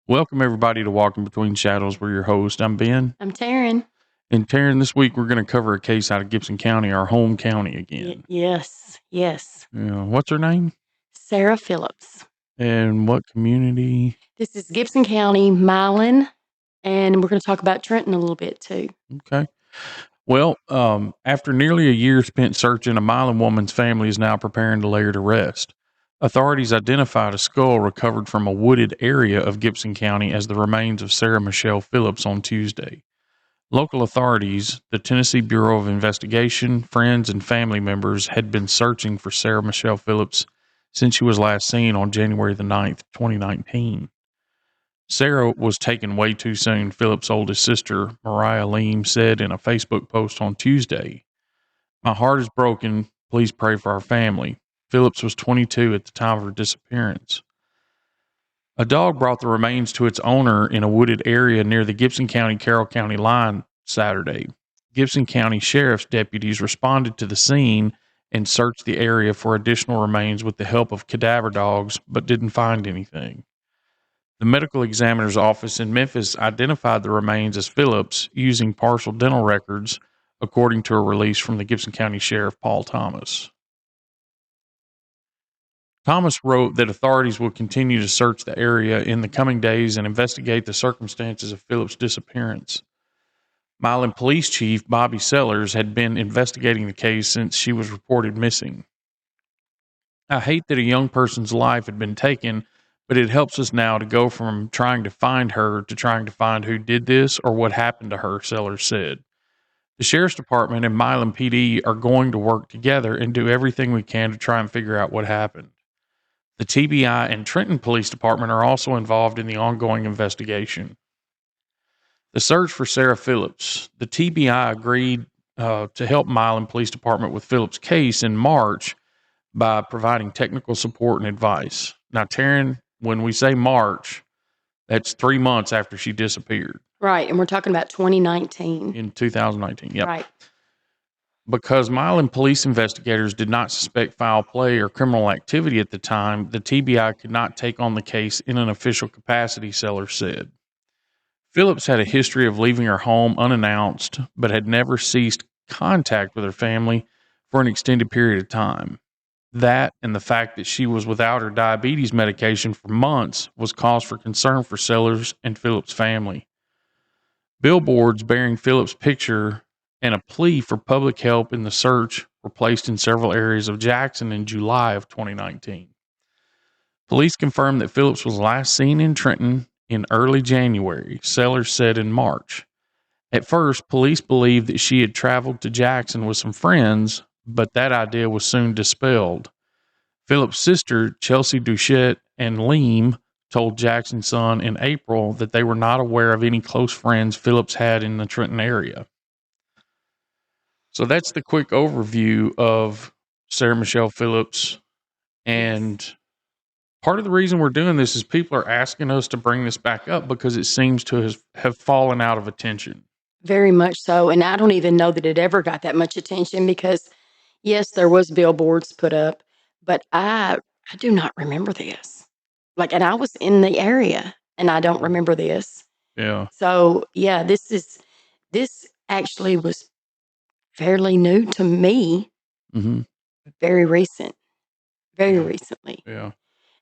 Welcome, everybody, to Walking Between Shadows. We're your host. I'm Ben. I'm Taryn. And Taryn, this week we're going to cover a case out of Gibson County, our home county again. Yes. What's her name? Sarah Phillips. And what community? This is Gibson County, Milan, and we're going to talk about Trenton a little bit too. Okay. Well, after nearly a year spent searching, a Milan woman's family is now preparing to lay her to rest. Authorities identified a skull recovered from a wooded area of Gibson County as the remains of Sarah Michelle Phillips on Tuesday. Local authorities, the Tennessee Bureau of Investigation, friends, and family members had been searching for Sarah Michelle Phillips since she was last seen on January the 9th, 2019. Sarah was taken way too soon, Phillips' oldest sister, Mariah Leem, said in a Facebook post on Tuesday. "My heart is broken. Please pray for our family." Phillips was 22 at the time of her disappearance. A dog brought the remains to its owner in a wooded area near the Gibson County-Carroll County line Saturday. Gibson County Sheriff's deputies responded to the scene and searched the area for additional remains with the help of cadaver dogs, but didn't find anything. The medical examiner's office in Memphis identified the remains as Phillips using partial dental records, according to a release from the Gibson County Sheriff Paul Thomas. Thomas wrote that authorities will continue to search the area in the coming days and investigate the circumstances of Phillips' disappearance. Milan Police Chief Bobby Sellers had been investigating the case since she was reported missing. "I hate that a young person's life had been taken, but it helps us now to go from trying to find her to trying to find who did this or what happened to her," Sellers said. "The Sheriff's Department and Milan PD are going to work together and do everything we can to try and figure out what happened. The TBI and Trenton Police Department are also involved in the ongoing investigation." The search for Sarah Phillips. The TBI agreed to help Milan Police Department with Phillips' case in March by providing technical support and advice. Now, Taryn, when we say March, that's 3 months after she disappeared. Right, and we're talking about 2019. In 2019, yep. Right. Because Milan police investigators did not suspect foul play or criminal activity at the time, the TBI could not take on the case in an official capacity, Sellers said. Phillips had a history of leaving her home unannounced, but had never ceased contact with her family for an extended period of time. That and the fact that she was without her diabetes medication for months was cause for concern for Sellers and Phillips' family. Billboards bearing Phillips' picture and a plea for public help in the search were placed in several areas of Jackson in July of 2019. Police confirmed that Phillips was last seen in Trenton in early January, Sellers said in March. At first, police believed that she had traveled to Jackson with some friends, but that idea was soon dispelled. Phillips' sister, Chelsea Duchette and Leem, told Jackson Sun in April that they were not aware of any close friends Phillips had in the Trenton area. So that's the quick overview of Sarah Michelle Phillips. And part of the reason we're doing this is people are asking us to bring this back up because it seems to have fallen out of attention. Very much so. And I don't even know that it ever got that much attention because, yes, there was billboards put up, but I do not remember this. And I was in the area and I don't remember this. Yeah. So, yeah, this actually was fairly new to me. Mm-hmm. Very recently. Yeah.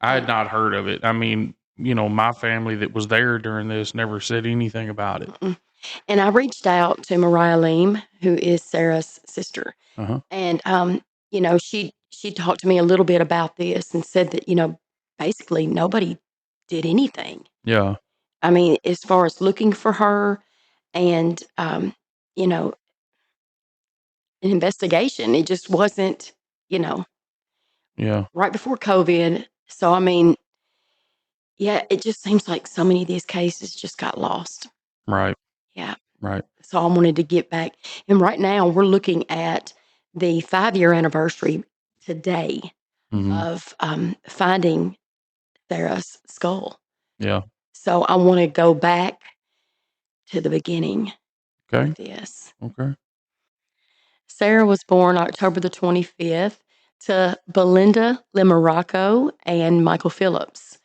I had not heard of it. I mean, my family that was there during this never said anything about it. Mm-mm. And I reached out to Mariah Leem, who is Sarah's sister. Uh-huh. And, she talked to me a little bit about this and said that, basically nobody did anything. Yeah. I mean, as far as looking for her and, an investigation, it just wasn't, Yeah. right before COVID. So, I mean, yeah, it just seems like so many of these cases just got lost. Right. Yeah. Right. So I wanted to get back. And right now we're looking at the 5-year anniversary today of finding Sarah's skull. Yeah. So I want to go back to the beginning of this. Okay. Sarah was born October the 25th to Belinda Limaraco and Michael Phillips.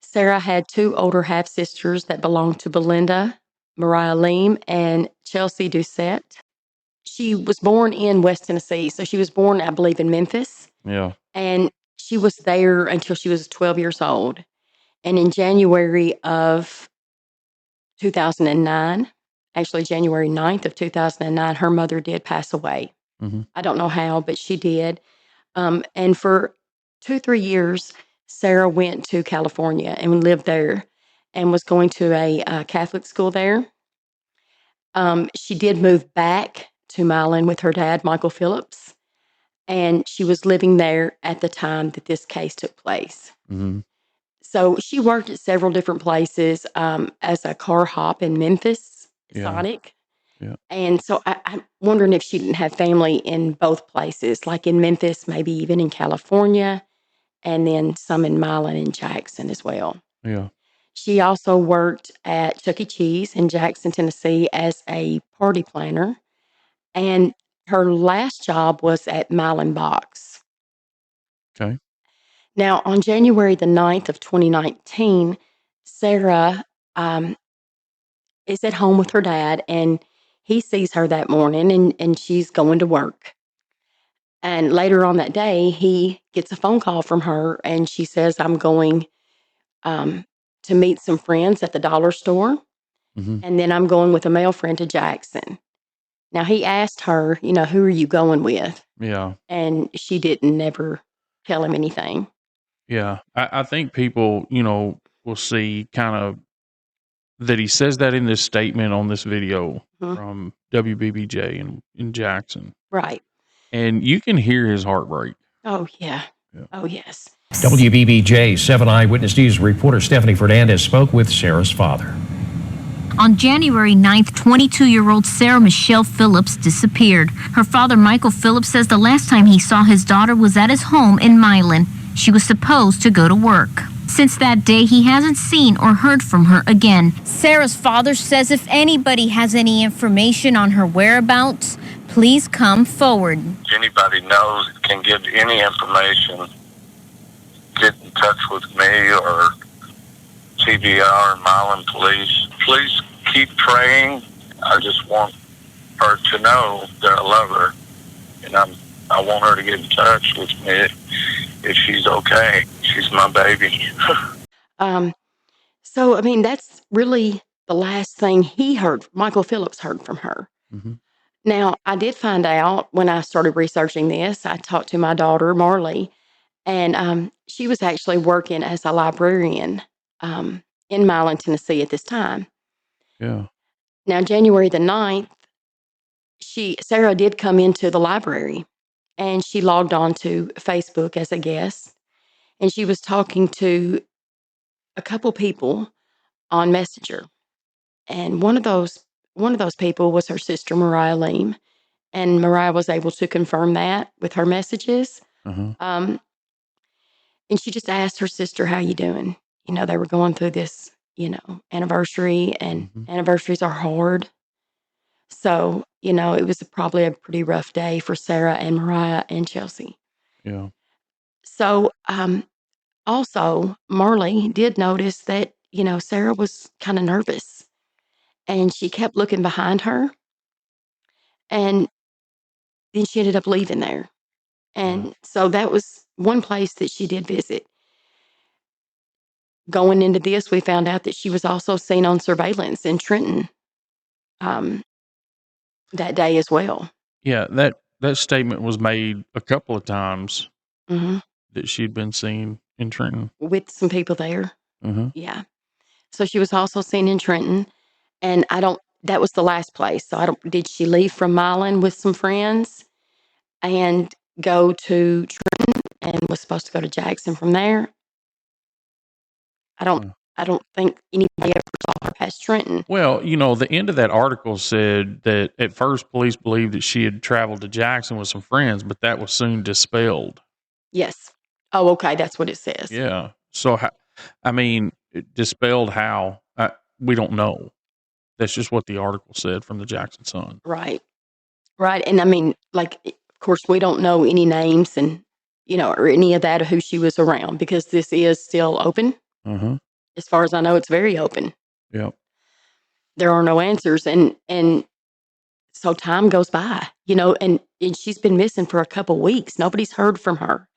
Sarah had two older half sisters that belonged to Belinda, Mariah Leem, and Chelsea Doucette. She was born in West Tennessee. So she was born, I believe, in Memphis. Yeah. And she was there until she was 12 years old. And in January of 2009, actually January 9th of 2009, her mother did pass away. Mm-hmm. I don't know how, but she did. And for 2-3 years, Sarah went to California and lived there and was going to a Catholic school there. She did move back to Milan with her dad, Michael Phillips, and she was living there at the time that this case took place. Mm-hmm. So she worked at several different places as a car hop in Memphis, Yeah. Sonic. Yeah. And so I'm wondering if she didn't have family in both places, like in Memphis, maybe even in California, and then some in Milan and Jackson as well. Yeah. She also worked at Chuck E. Cheese in Jackson, Tennessee as a party planner. And her last job was at Milan Box. Okay. Now, on January the 9th of 2019, Sarah is at home with her dad, and he sees her that morning, and she's going to work. And later on that day, he gets a phone call from her, and she says, I'm going to meet some friends at the dollar store, Mm-hmm. and then I'm going with a male friend to Jackson. Now, he asked her, who are you going with? Yeah. And she didn't never tell him anything. Yeah. I think people, will see kind of that he says that in this statement on this video Mhm. from WBBJ in Jackson. Right. And you can hear his heartbreak. Oh, yeah. Yeah. Oh, yes. WBBJ 7 Eyewitness News reporter Stephanie Fernandez spoke with Sarah's father. On January 9th, 22-year-old Sarah Michelle Phillips disappeared. Her father, Michael Phillips, says the last time he saw his daughter was at his home in Milan. She was supposed to go to work. Since that day, he hasn't seen or heard from her again. Sarah's father says if anybody has any information on her whereabouts, please come forward. If anybody knows, can give any information, get in touch with me or TBR, Milan Police. Please keep praying. I just want her to know that I love her, and I want her to get in touch with me if she's okay. She's my baby. So, I mean, that's really the last thing he heard, Michael Phillips heard from her. Mm-hmm. Now, I did find out when I started researching this, I talked to my daughter, Marley, and she was actually working as a librarian in Milan, Tennessee at this time. Yeah. Now, January the 9th, Sarah did come into the library and she logged on to Facebook as a guest, and she was talking to a couple people on Messenger. And one of those people was her sister, Mariah Leem, and Mariah was able to confirm that with her messages. Uh-huh. And she just asked her sister, "How you doing?" They were going through this, anniversary, and Mm-hmm. anniversaries are hard. So, it was probably a pretty rough day for Sarah and Mariah and Chelsea. Yeah. So, also, Marley did notice that, Sarah was kind of nervous, and she kept looking behind her, and then she ended up leaving there. Yeah. And so that was one place that she did visit. Going into this, we found out that she was also seen on surveillance in Trenton um, that day as well. Yeah. That statement was made a couple of times Hmm. that she'd been seen in Trenton. With some people there. Uh-huh. Yeah. So she was also seen in Trenton. And that was the last place. So did she leave from Milan with some friends and go to Trenton and was supposed to go to Jackson from there? I don't, Yeah. I don't think anybody ever saw her past Trenton. Well, the end of that article said that at first police believed that she had traveled to Jackson with some friends, but that was soon dispelled. Yes. Oh, okay. That's what it says. Yeah. So, dispelled how? We don't know. That's just what the article said from the Jackson Sun. Right. Right. And I mean, of course, we don't know any names and, or any of that or who she was around because this is still open. Uh-huh. As far as I know, it's very open. Yeah. There are no answers, and so time goes by, and she's been missing for a couple weeks. Nobody's heard from her.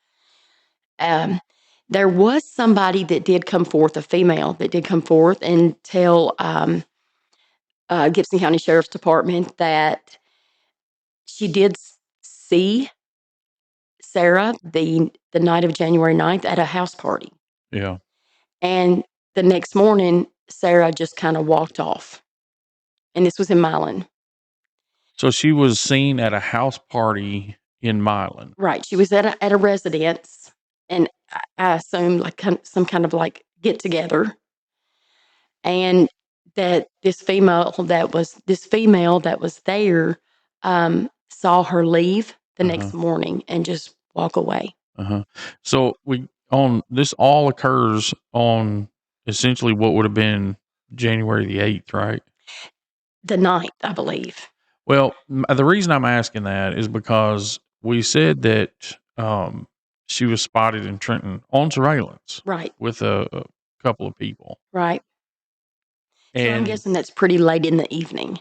Um, there was somebody that did come forth, a female that did come forth and tell Gibson County Sheriff's Department that she did see Sarah the night of January 9th at a house party. Yeah. And the next morning, Sarah just kind of walked off. And this was in Milan. So she was seen at a house party in Milan. Right. She was at a residence, and I assumed like some kind of like get together. And that this female that was there saw her leave the next morning and just walk away. So this all occurs on essentially what would have been January the 8th, right? The 9th, I believe. Well, the reason I'm asking that is because we said that she was spotted in Trenton on surveillance, Right. with a couple of people, Right. So I'm and guessing that's pretty late in the evening.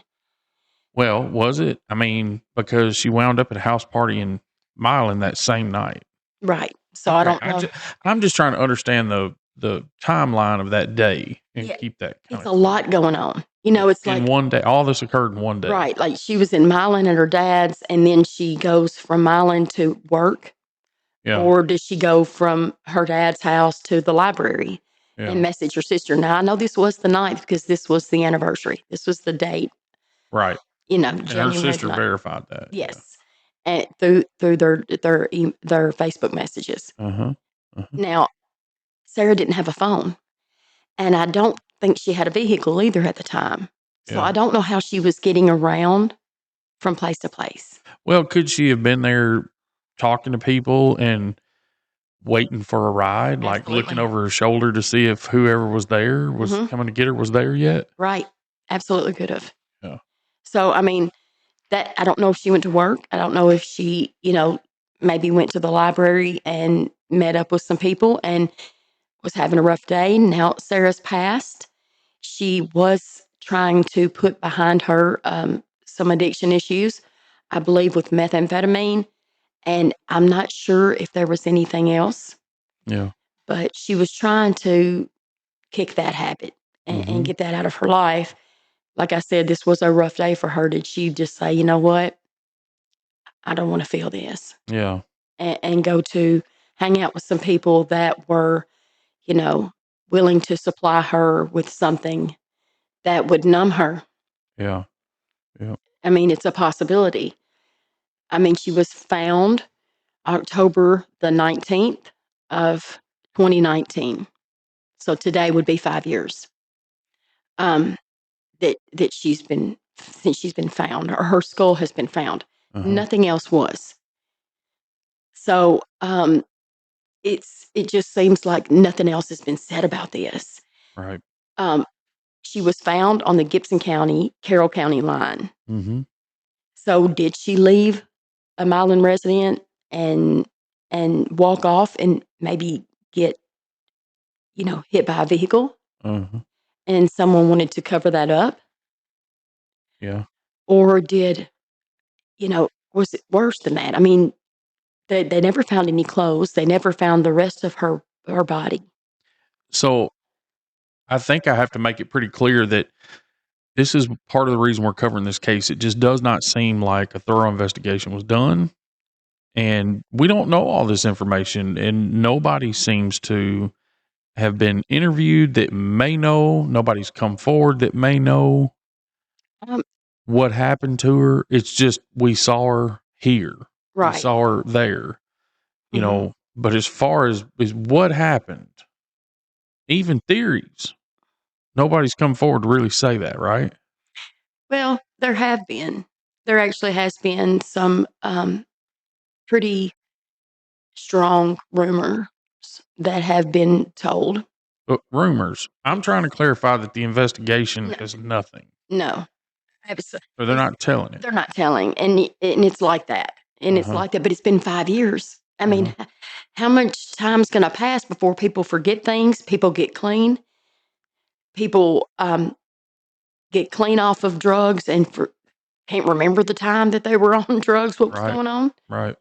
well, was it? I mean, because she wound up at a house party in Milan that same night. Right. So I don't know. I'm just trying to understand the timeline of that day and keep that kind It's of a lot going on. It's in like one day. All this occurred in one day. right. Like she was in Milan at her dad's, and then she goes from Milan to work. Yeah. Or does she go from her dad's house to the library and message her sister? Now, I know this was the 9th because this was the anniversary. This was the date. Right. And her sister verified that. Yes. And through their Facebook messages. Now, Sarah didn't have a phone. And I don't think she had a vehicle either at the time. So I don't know how she was getting around from place to place. Well, could she have been there talking to people and waiting for a ride, like looking over her shoulder to see if whoever was there was coming to get her was there yet? Right. Absolutely could have. Yeah. So, I mean, that I don't know if she went to work. I don't know if she, maybe went to the library and met up with some people and was having a rough day. Now Sarah's passed. She was trying to put behind her some addiction issues, I believe with methamphetamine. And I'm not sure if there was anything else. Yeah. But she was trying to kick that habit and get that out of her life. Like I said, this was a rough day for her. Did she just say, you know what? I don't want to feel this. Yeah. And go to hang out with some people that were, willing to supply her with something that would numb her. Yeah. Yeah. I mean, it's a possibility. I mean, she was found October the 19th of 2019. So today would be 5 years. That she's been since she's been found, or her skull has been found. Nothing else was. So it just seems like nothing else has been said about this. Right. She was found on the Gibson County, Carroll County line. So did she leave a Milan resident and walk off and maybe get hit by a vehicle? And someone wanted to cover that up? Yeah. Or was it worse than that? I mean, they never found any clothes. They never found the rest of her body. So I think I have to make it pretty clear that this is part of the reason we're covering this case. It just does not seem like a thorough investigation was done. And we don't know all this information, and nobody seems to have been interviewed that may know. Nobody's come forward that may know what happened to her. It's just we saw her here. Right. We saw her there. But as far as what happened, even theories, nobody's come forward to really say that, right? Well, there actually has been some pretty strong rumors that have been told. But rumors. I'm trying to clarify that the investigation is nothing. No. Or they're not telling it. They're not telling. And it's like that. And it's like that. But it's been 5 years. I mean, how much time's going to pass before people forget things? People get clean? people get clean off of drugs and can't remember the time that they were on drugs, what was Right. going on. Right.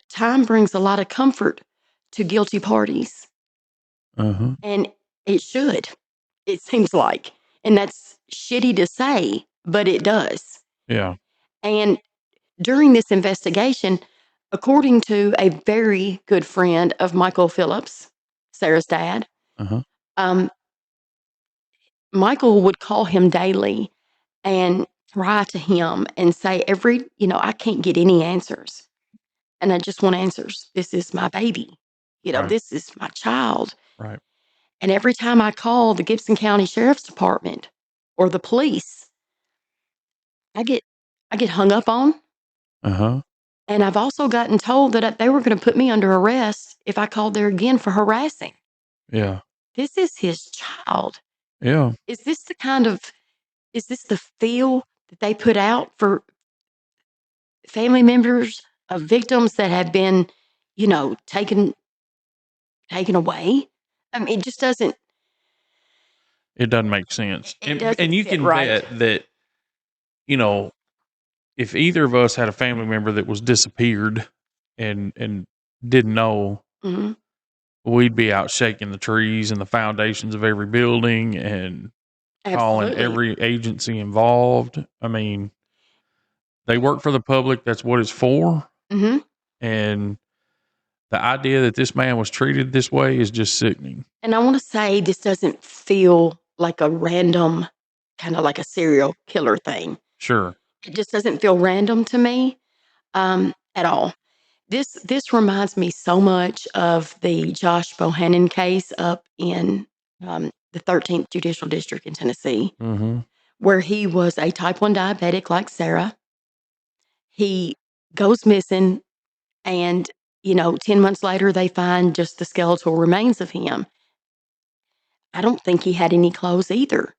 Time brings a lot of comfort to guilty parties, Uh-huh. and it should, it seems like. And that's shitty to say, but it does. Yeah. And during this investigation, according to a very good friend of Michael Phillips, Sarah's dad, Uh-huh. Michael would call him daily and cry to him and say, I can't get any answers. And I just want answers. This is my baby. Right. This is my child. Right. And every time I call the Gibson County Sheriff's Department or the police, I get hung up on. Uh-huh. And I've also gotten told that they were going to put me under arrest if I called there again for harassing. Yeah. This is his child. Yeah. Is this the feel that they put out for family members of victims that have been, taken away? I mean, it just doesn't. It doesn't make sense. It doesn't And you sit can right. bet that, if either of us had a family member that was disappeared and didn't know, Mhm. we'd be out shaking the trees and the foundations of every building and calling Absolutely. every agency involved. I mean, they work for the public. That's what it's for. Mm-hmm. And the idea that this man was treated this way is just sickening. And I want to say this doesn't feel like a random, kind of like a serial killer thing. Sure. It just doesn't feel random to me at all. This reminds me so much of the Josh Bohannon case up in the 13th Judicial District in Tennessee, Mm-hmm. where he was a type 1 diabetic like Sarah. He goes missing, and 10 months later, they find just the skeletal remains of him. I don't think he had any clothes either,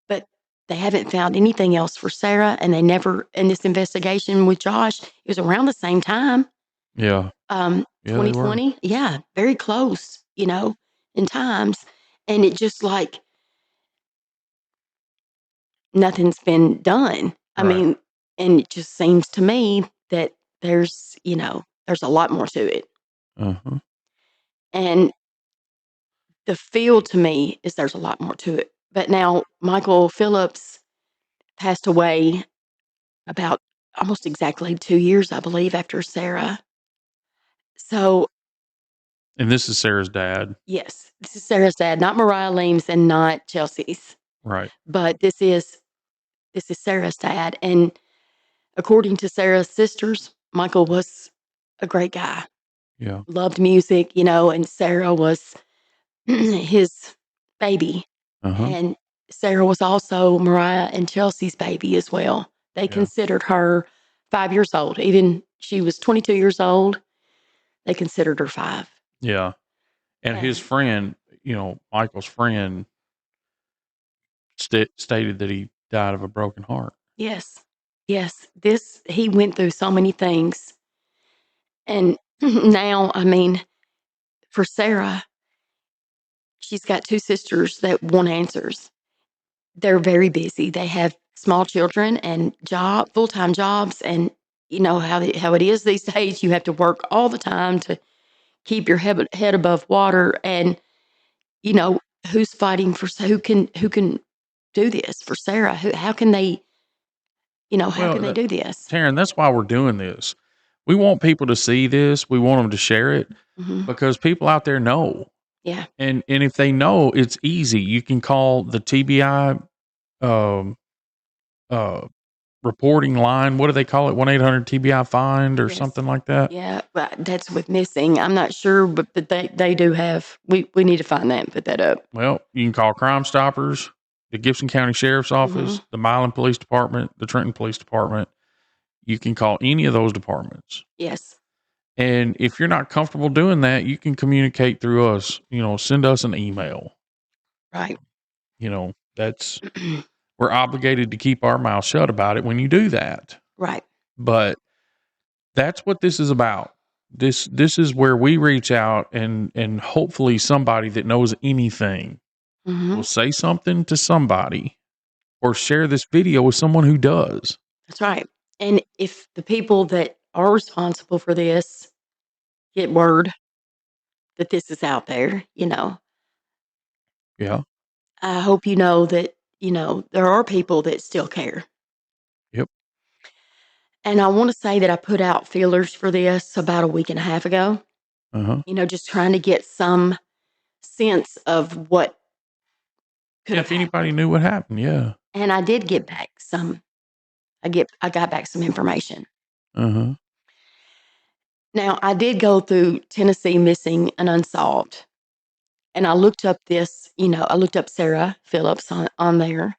but they haven't found anything else for Sarah, and they never, in this investigation with Josh, it was around the same time. Yeah. Yeah, they were. 2020. Yeah, very close, in times. And it just like nothing's been done. I Right. mean, and it just seems to me that there's a lot more to it. Uh-huh. And the feel to me is there's a lot more to it. But now Michael Phillips passed away about almost exactly 2 years, I believe, after Sarah. So, And this is Sarah's dad. yes, this is Sarah's dad, not Mariah Leem's and not Chelsea's. Right. But this is Sarah's dad. And according to Sarah's sisters, Michael was a great guy, Yeah. loved music, and Sarah was his baby. Uh-huh. And Sarah was also Mariah and Chelsea's baby as well. They considered her 5 years old. Even she was 22 years old, they considered her 5. Yeah. And his friend, Michael's friend stated that he died of a broken heart. Yes. Yes. He went through so many things. And now, I mean, for Sarah, she's got 2 sisters that want answers. They're very busy. They have small children and full-time jobs, and you know how it is these days. You have to work all the time to keep your head above water, and who's fighting for who can do this for Sarah? How can they do this? Taryn, that's why we're doing this. We want people to see this. We want them to share it because people out there know. Yeah. And if they know, it's easy. You can call the TBI reporting line. What do they call it? 1-800-TBI-FIND or something like that? Yeah, but that's with missing. I'm not sure, but they do have. We need to find that and put that up. Well, you can call Crime Stoppers, the Gibson County Sheriff's Office, the Milan Police Department, the Trenton Police Department. You can call any of those departments. Yes. And if you're not comfortable doing that, you can communicate through us. Send us an email. Right. That's we're obligated to keep our mouth shut about it when you do that. Right. But that's what this is about. This is where we reach out and hopefully somebody that knows anything will say something to somebody or share this video with someone who does. That's right. And if the people that are responsible for this get word that this is out there, Yeah. I hope you know that, there are people that still care. Yep. And I want to say that I put out feelers for this about a week and a half ago, just trying to get some sense of what could Yeah, have if happened. anybody knew what happened, yeah. And I did get back some, I got back some information. Now, I did go through Tennessee Missing and Unsolved, and I looked up I looked up Sarah Phillips on there,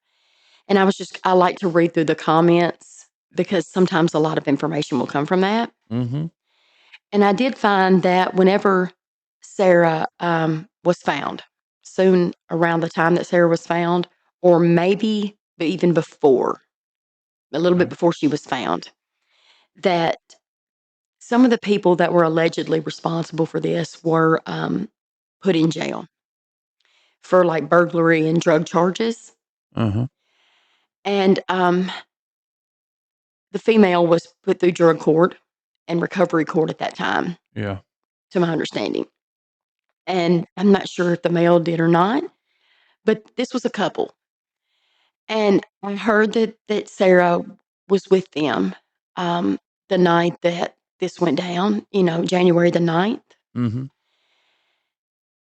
and I like to read through the comments because sometimes a lot of information will come from that. And I did find that whenever Sarah was found, soon around the time that Sarah was found, or maybe even before, a little bit before she was found, that some of the people that were allegedly responsible for this were put in jail for like burglary and drug charges. And the female was put through drug court and recovery court at that time, Yeah. to my understanding. And I'm not sure if the male did or not, but this was a couple. And I heard that Sarah was with them the night that this went down, January the 9th.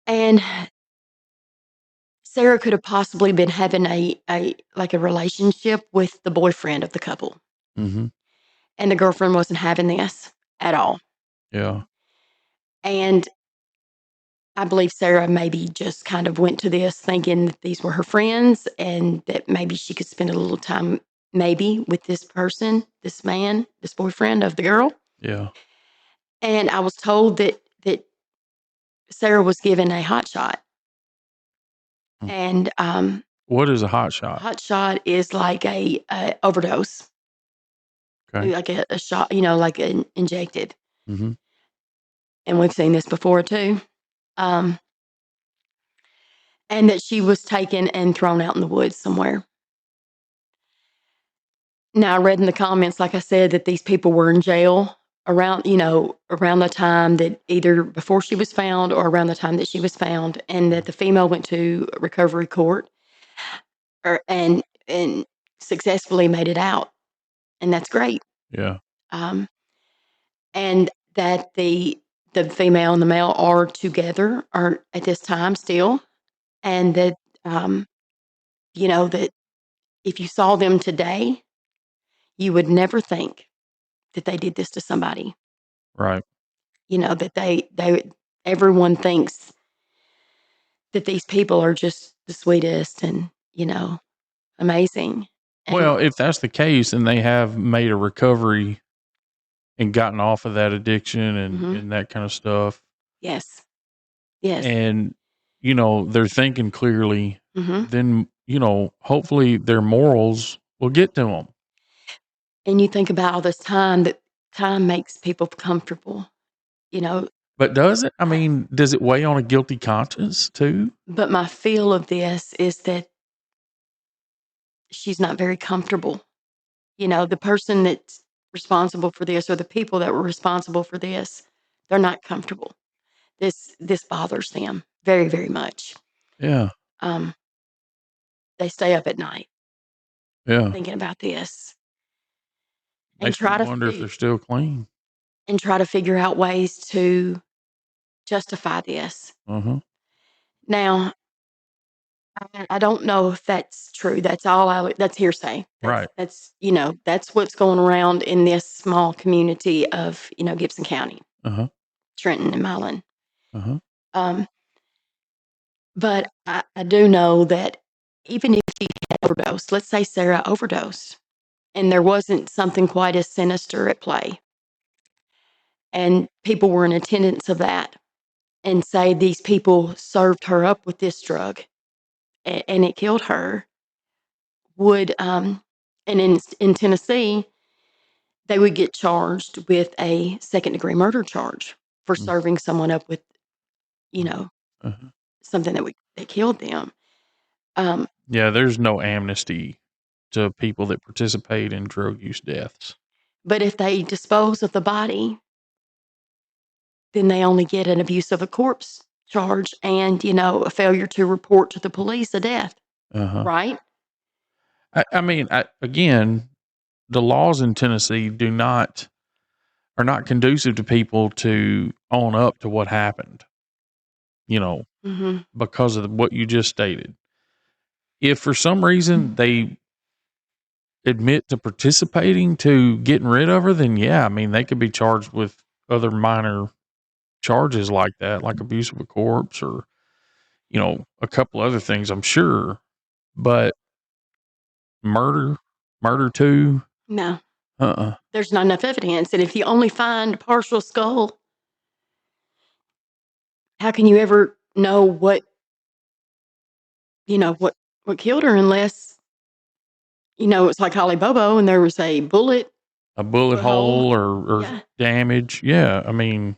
And Sarah could have possibly been having a relationship with the boyfriend of the couple. And the girlfriend wasn't having this at all. Yeah. And I believe Sarah maybe just kind of went to this thinking that these were her friends and that maybe she could spend a little time maybe with this person, this man, this boyfriend of the girl. Yeah. And I was told that Sarah was given a hot shot. And What is a hot shot? hot shot is like a overdose. Okay. Like a shot, like injected. And we've seen this before too. And that she was taken and thrown out in the woods somewhere. Now, I read in the comments, like I said, that these people were in jail around the time that either before she was found or around the time that she was found, and that the female went to recovery court and successfully made it out. And that's great. Yeah. And that the female and the male are together or at this time still. And that, that if you saw them today, you would never think that they did this to somebody. Right. That everyone thinks that these people are just the sweetest and, amazing. And Well, if that's the case and they have made a recovery and gotten off of that addiction and that kind of stuff. Yes. Yes. And, they're thinking clearly, Mhm. then, hopefully their morals will get to them. And you think about all this time, that time makes people comfortable, But does it? I mean, does it weigh on a guilty conscience too? But my feel of this is that she's not very comfortable. The person that's responsible for this or the people that were responsible for this, they're not comfortable. This bothers them very, very much. Yeah. They stay up at night Yeah. thinking about this and Makes me wonder if they're still clean. and try to figure out ways to justify this. Now, I don't know if that's true. That's that's hearsay. Right. That's what's going around in this small community of, Gibson County, Trenton and Milan. But I do know that even if she had overdosed, let's say Sarah overdosed and there wasn't something quite as sinister at play, and people were in attendance of that, and say these people served her up with this drug and it killed her, would and in Tennessee, they would get charged with a second-degree murder charge for serving someone up with, something that killed them. Yeah, there's no amnesty to people that participate in drug use deaths. But if they dispose of the body, then they only get an abuse of a corpse charge and, a failure to report to the police a death, Uh-huh. right? I mean, again, the laws in Tennessee are not conducive to people to own up to what happened, Mm-hmm. because of what you just stated. If for some reason they admit to participating to getting rid of her, then yeah, I mean, they could be charged with other minor charges like that, like abuse of a corpse or, a couple other things, I'm sure. But murder too, No, uh-uh. there's not enough evidence. And if you only find a partial skull, how can you ever know what killed her unless, it's like Holly Bobo and there was a bullet A bullet hole. hole or Yeah. damage. Yeah. I mean,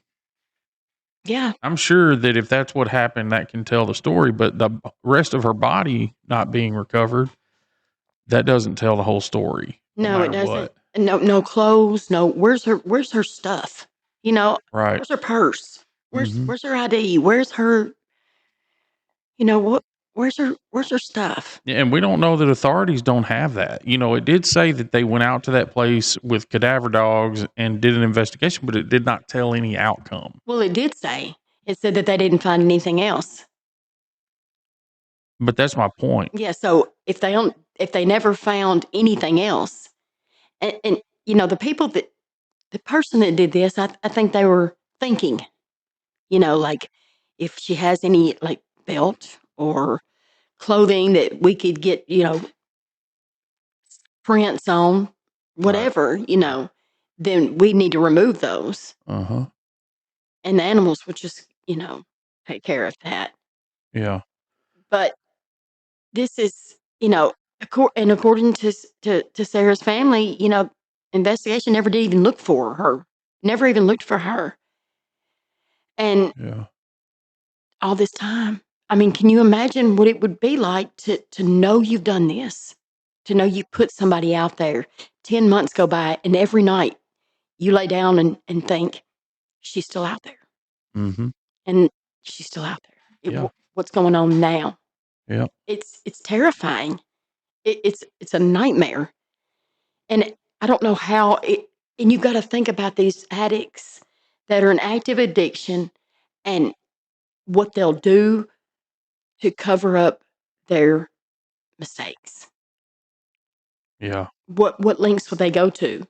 Yeah. I'm sure that if that's what happened, that can tell the story, but the rest of her body not being recovered, that doesn't tell the whole story. No, it matter doesn't. what. No clothes. No. Where's her stuff? Right. Where's her purse? Mhm. Where's her ID? Where's her? What? Where's her stuff? Yeah, and we don't know that authorities don't have that. It did say that they went out to that place with cadaver dogs and did an investigation, but it did not tell any outcome. Well, it did say. It said that they didn't find anything else. But that's my point. Yeah. So if they never found anything else, and the person that did this, I think they were thinking, like if she has any like belt or clothing that we could get, prints on, whatever, then we need to remove those. Uh-huh. And the animals would just, take care of that. Yeah. But this is, and according to Sarah's family, investigation never did even look for her, never even looked for her. And Yeah. all this time, I mean, can you imagine what it would be like to know you've done this, to know you put somebody out there, 10 months go by, and every night you lay down and think, she's still out there. Mm-hmm. And she's still out there. Yeah. What's going on now? Yeah. It's terrifying. It's a nightmare. And I don't know how and you've got to think about these addicts that are in active addiction and what they'll do to cover up their mistakes. Yeah. What lengths would they go to?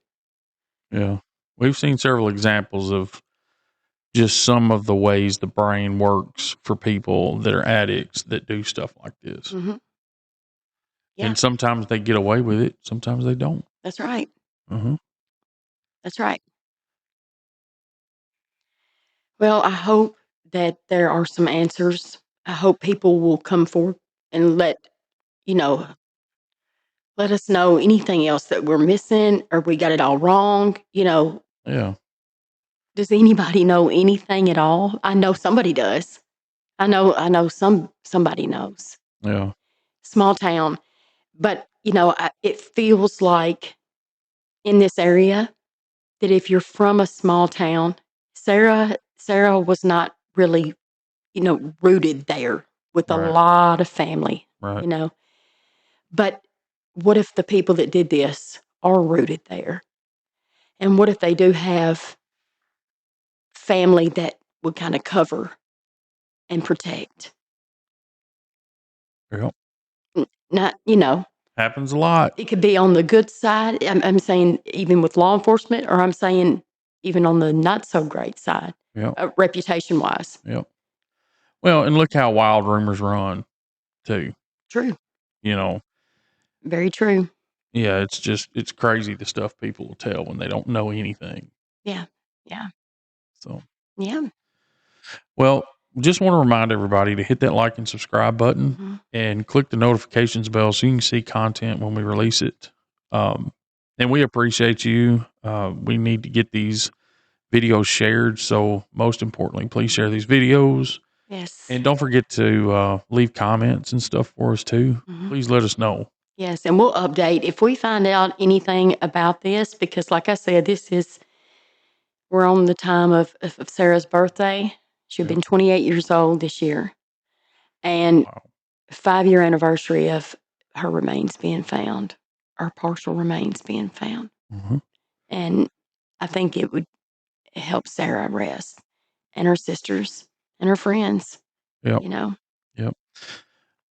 Yeah. We've seen several examples of just some of the ways the brain works for people that are addicts that do stuff like this. Mm-hmm. Yeah. And sometimes they get away with it. Sometimes they don't. That's right. Uh-huh. That's right. Well, I hope that there are some answers. I hope people will come forward and let us know anything else that we're missing or we got it all wrong. Yeah. Does anybody know anything at all? I know somebody does. I know somebody knows. Yeah. Small town. But, it feels like in this area that if you're from a small town, Sarah was not really, rooted there with a Right. lot of family, Right. But what if the people that did this are rooted there? And what if they do have family that would kind of cover and protect? Yeah. Not, Happens a lot. it could be on the good side. I'm saying even with law enforcement, or I'm saying even on the not so great side, Yeah. reputation wise. Yeah. Well, and look how wild rumors run too. True. Yeah, Very true. it's crazy the stuff people will tell when they don't know anything. Yeah. Yeah. So, Yeah. well, just want to remind everybody to hit that like and subscribe button Mm-hmm. and click the notifications bell so you can see content when we release it. And we appreciate you. We need to get these videos shared. So most importantly, please share these videos. Yes. And don't forget to leave comments and stuff for us too. Mhm. Please let us know. Yes, and we'll update if we find out anything about this, because like I said, we're on the time of Sarah's birthday. She'll Yep. been 28 years old this year, and Wow. 5-year anniversary of her remains being found, or partial remains being found. Mhm. And I think it would help Sarah rest, and her sisters and her friends, Yep. you know. Yep.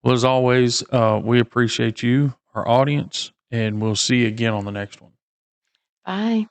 Well, as always, we appreciate you, our audience, and we'll see you again on the next one. Bye.